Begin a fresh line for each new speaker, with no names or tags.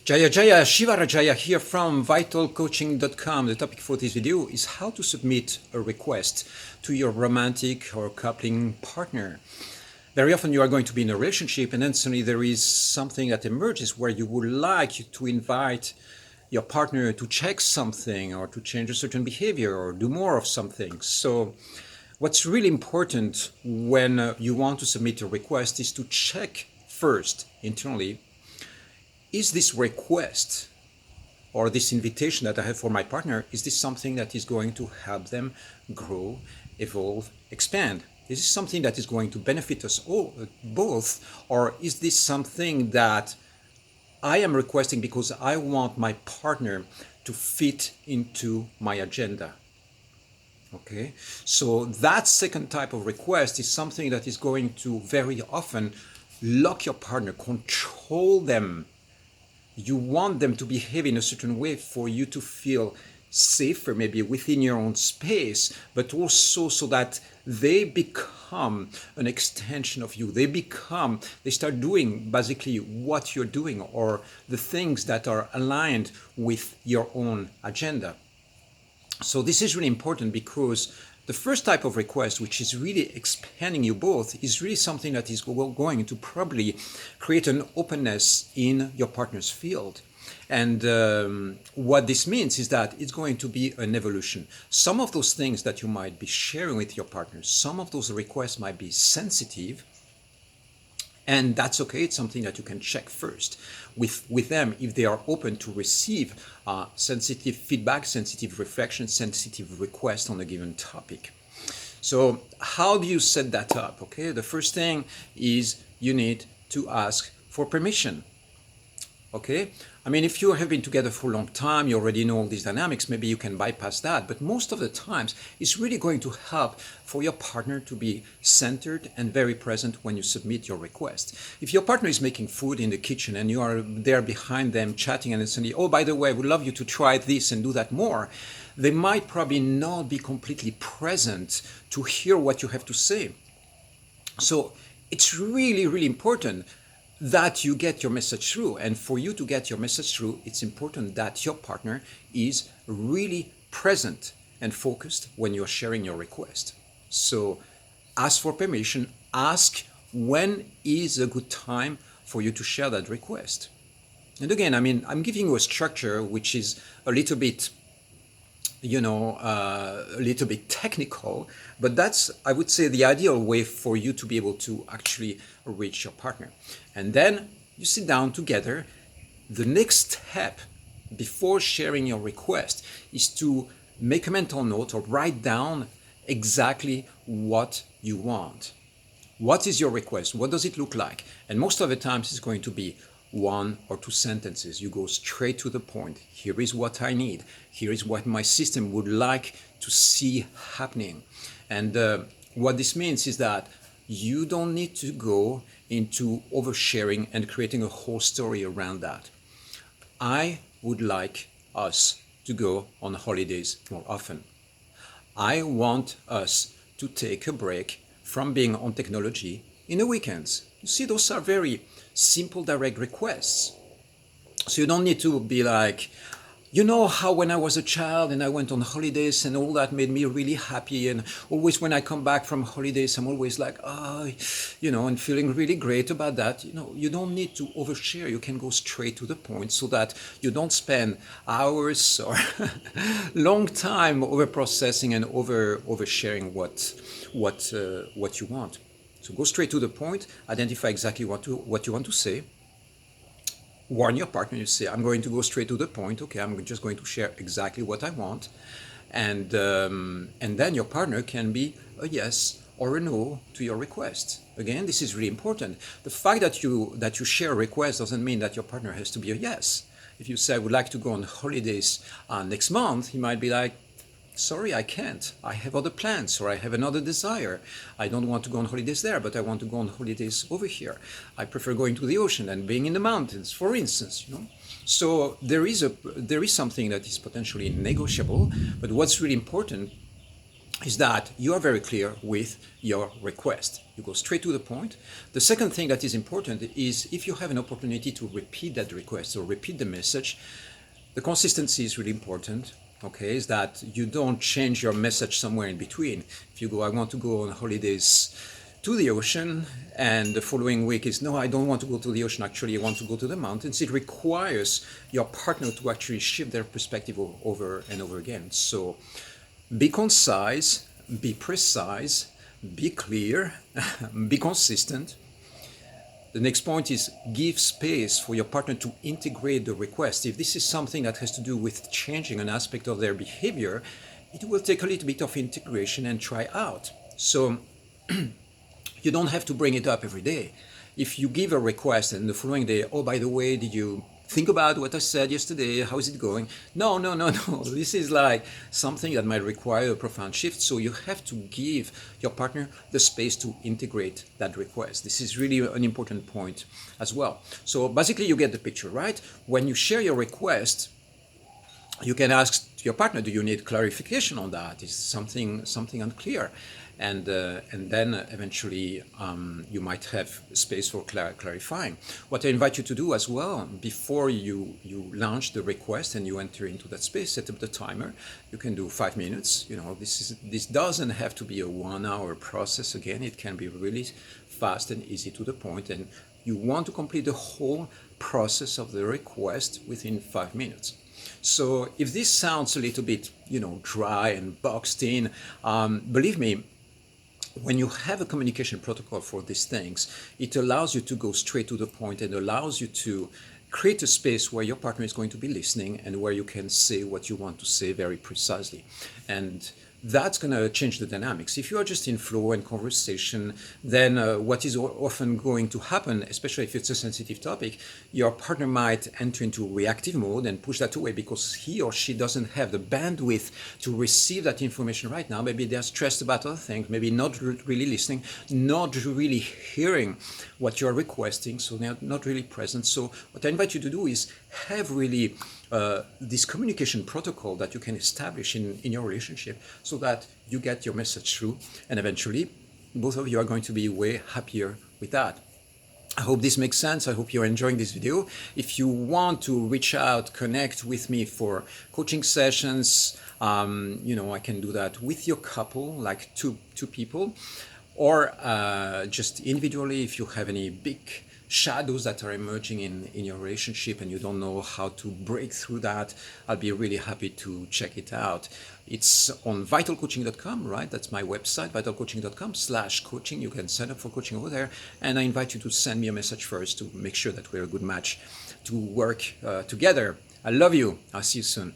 Jaya Jaya, Shivara Jaya here from vitalcoaching.com. The topic for this video is how to submit a request to your romantic or coupling partner. Very often you are going to be in a relationship and then suddenly there is something that emerges where you would like to invite your partner to check something or to change a certain behavior or do more of something. So what's really important when you want to submit a request is to check first internally, is this request or this invitation that I have for my partner, is this something that is going to help them grow, evolve, expand? Is this something that is going to benefit us all, both, or is this something that I am requesting because I want my partner to fit into my agenda? Okay, so that second type of request is something that is going to very often lock your partner, control them. You want them to behave in a certain way for you to feel safer, maybe within your own space, but also so that they become an extension of you. They start doing basically what you're doing or the things that are aligned with your own agenda. So this is really important because the first type of request, which is really expanding you both, is really something that is going to probably create an openness in your partner's field. And what this means is that it's going to be an evolution. Some of those things that you might be sharing with your partner, some of those requests might be sensitive, and that's okay. It's something that you can check first with them if they are open to receive sensitive feedback, sensitive reflection, sensitive request on a given topic. So how do you set that up? Okay, the first thing is you need to ask for permission. Okay, I mean, if you have been together for a long time, you already know all these dynamics, maybe you can bypass that. But most of the times, it's really going to help for your partner to be centered and very present when you submit your request. If your partner is making food in the kitchen and you are there behind them chatting and suddenly, oh, by the way, I would love you to try this and do that more, they might probably not be completely present to hear what you have to say. So it's really, really important that you get your message through. And for you to get your message through, it's important that your partner is really present and focused when you're sharing your request. So ask for permission, ask when is a good time for you to share that request. And again, I mean, I'm giving you a structure which is a little bit a little bit technical, but that's, I would say, the ideal way for you to be able to actually reach your partner. And then you sit down together. The next step before sharing your request is to make a mental note or write down exactly what you want. What is your request? What does it look like? And most of the times it's going to be 1 or 2 sentences. You go straight to the point. Here is what I need. Here is what my system would like to see happening. And what this means is that you don't need to go into oversharing and creating a whole story around that. I would like us to go on holidays more often. I want us to take a break from being on technology in the weekends. You see, those are very simple, direct requests. So you don't need to be like, you know how when I was a child and I went on holidays and all that made me really happy, and always when I come back from holidays I'm always like, and feeling really great about that. You don't need to overshare. You can go straight to the point so that you don't spend hours or long time over processing and oversharing what you want. So go straight to the point, identify exactly what you want to say, warn your partner, you say, I'm going to go straight to the point, okay, I'm just going to share exactly what I want, and then your partner can be a yes or a no to your request. Again, this is really important. The fact that you share a request doesn't mean that your partner has to be a yes. If you say, I would like to go on holidays next month, he might be like, sorry, I can't. I have other plans, or I have another desire. I don't want to go on holidays there, but I want to go on holidays over here. I prefer going to the ocean and being in the mountains, for instance. So there is something that is potentially negotiable, but what's really important is that you are very clear with your request. You go straight to the point. The second thing that is important is if you have an opportunity to repeat that request or repeat the message, the consistency is really important. Okay, is that you don't change your message somewhere in between. If you go, I want to go on holidays to the ocean, and the following week is, no, I don't want to go to the ocean, actually I want to go to the mountains. It requires your partner to actually shift their perspective over and over again. So be concise, be precise, be clear, be consistent. The next point is give space for your partner to integrate the request. If this is something that has to do with changing an aspect of their behavior, it will take a little bit of integration and try out. So you don't have to bring it up every day. If you give a request and the following day, oh, by the way, did you think about what I said yesterday? How is it going? No. This is like something that might require a profound shift. So you have to give your partner the space to integrate that request. This is really an important point as well. So basically you get the picture, right? When you share your request, you can ask your partner, do you need clarification on that? Is something unclear? And then eventually you might have space for clarifying. What I invite you to do as well, before you launch the request and you enter into that space, set up the timer. You can do 5 minutes. You know, this doesn't have to be a 1 hour process. Again, it can be really fast and easy to the point, and you want to complete the whole process of the request within 5 minutes. So if this sounds a little bit, dry and boxed in, believe me, when you have a communication protocol for these things, it allows you to go straight to the point and allows you to create a space where your partner is going to be listening and where you can say what you want to say very precisely. And that's going to change the dynamics. If you are just in flow and conversation, then what is often going to happen, especially if it's a sensitive topic, your partner might enter into reactive mode and push that away because he or she doesn't have the bandwidth to receive that information right now. Maybe they're stressed about other things, maybe not really listening, not really hearing what you're requesting, so they're not really present. So what I invite you to do is have really this communication protocol that you can establish in your relationship so that you get your message through, and eventually both of you are going to be way happier with that. I hope this makes sense. I hope you're enjoying this video. If you want to reach out, connect with me for coaching sessions, I can do that with your couple, like two people, or just individually if you have any big shadows that are emerging in your relationship and you don't know how to break through that. I'll be really happy to check it out. It's on vitalcoaching.com, right? That's my website, vitalcoaching.com/coaching. You can sign up for coaching over there. And I invite you to send me a message first to make sure that we're a good match to work together. I love you. I'll see you soon.